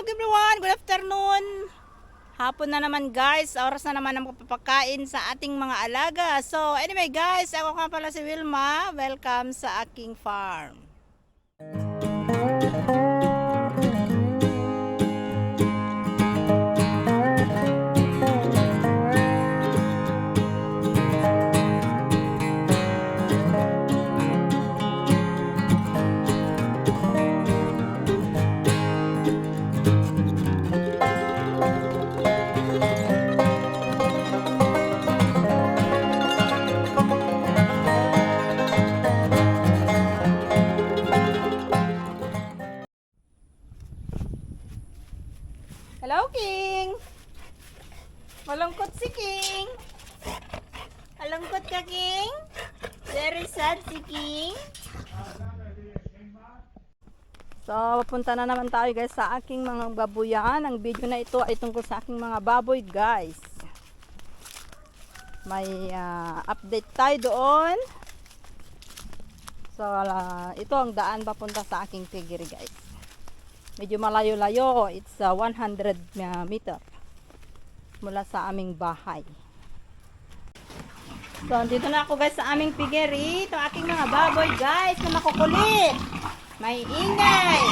everyone! Good afternoon! Hapon na naman guys, oras na naman ang papakain sa ating mga alaga. So anyway guys, ako nga pala si Wilma. Welcome sa aking farm. Hello, King! Malungkot si King. Malungkot ka, King? Very sad si King. So, papunta na naman tayo guys sa aking mga babuyan. Ang video na ito ay tungkol sa aking mga baboy guys. May update tayo doon. So, ito ang daan papunta sa aking piggery guys. Medyo malayo-layo, it's 100 meter mula sa aming bahay. So, dito na ako guys sa aming piggery. Ito aking mga baboy guys na makukulit. May ingay.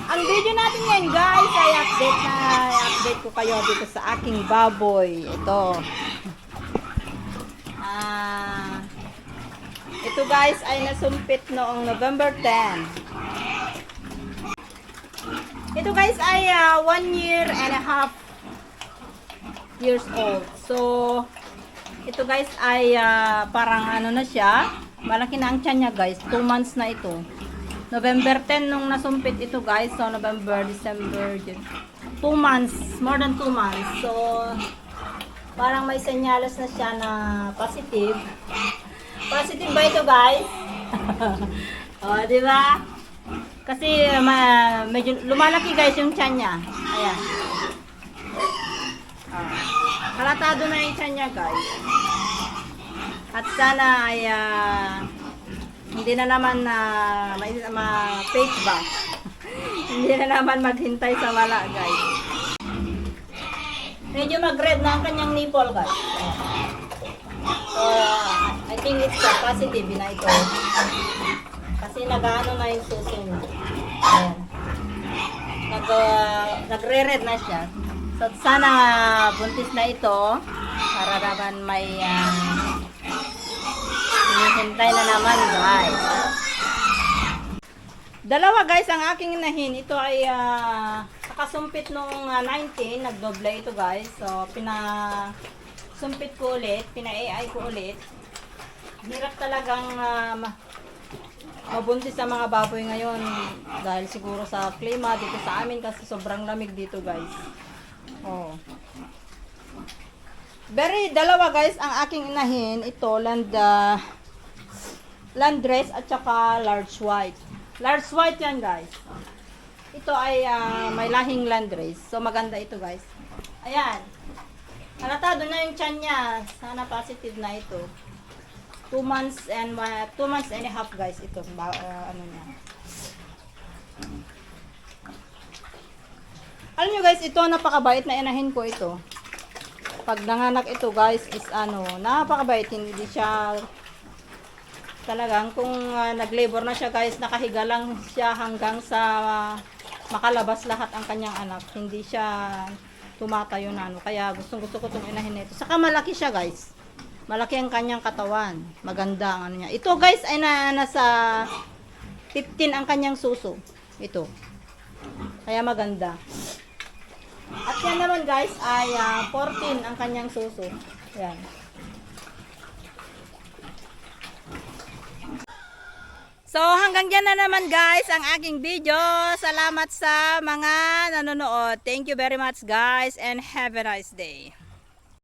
Ang video natin ngayon guys ay update ko kayo dito sa aking baboy. Ito guys ay nasumpit noong November 10. Ito guys ay 1 year and a half years old. So, ito guys ay parang ano na siya. Malaki na ang tiyan niya guys. 2 months na ito. November 10 nung nasumpit ito guys. So, November, December, 2 months. More than 2 months. So, parang may senyales na siya na positive. Positive ba ito guys? O, di ba? Kasi medyo lumalaki guys yung tiyan niya. Ayan. Halatado na yung tiyan niya guys. At sana ay hindi na naman ma-fake ba? Hindi na naman maghintay sa wala guys. Medyo mag-red na ang kanyang nipple guys. So, I think it's positive na ito. Kasi nag-ano na yung suso niya. Ayan. Nagre-red na siya. So, sana buntis na ito. Para naman may hinihintay na naman guys. Dalawa guys ang aking inahin. Ito ay nakasumpit nung 19. Nagdoble ito guys. So, pinasumpit ko ulit. Pina-AI ko ulit. Hirap talagang mabuntis sa mga baboy ngayon dahil siguro sa klima dito sa amin kasi sobrang lamig dito guys. Oh. Dalawa guys ang aking inahin. Ito landrace at saka large white. Large white yan guys. Ito ay may lahing landrace. So maganda ito guys. Ayan. Halatado na yung tiyan niya. Sana positive na ito. 2 months and 2 months and a half guys ito ano niya. Alam niyo guys, ito napakabait na inahin ko ito. Pag nanganak ito guys is napakabait, hindi siya talagang kung nag-labor na siya guys, nakahiga lang siya hanggang sa makalabas lahat ang kanyang anak. Hindi siya tumatayo na kaya gustong-gusto ko itong inahin nito. Saka malaki siya guys. Malaki ang kanyang katawan. Maganda ang ano niya. Ito guys ay nasa 15 ang kanyang suso. Ito. Kaya maganda. At yan naman guys ay 14 ang kanyang suso. Yan. So hanggang dyan na naman guys ang aking video. Salamat sa mga nanonood. Thank you very much guys and have a nice day.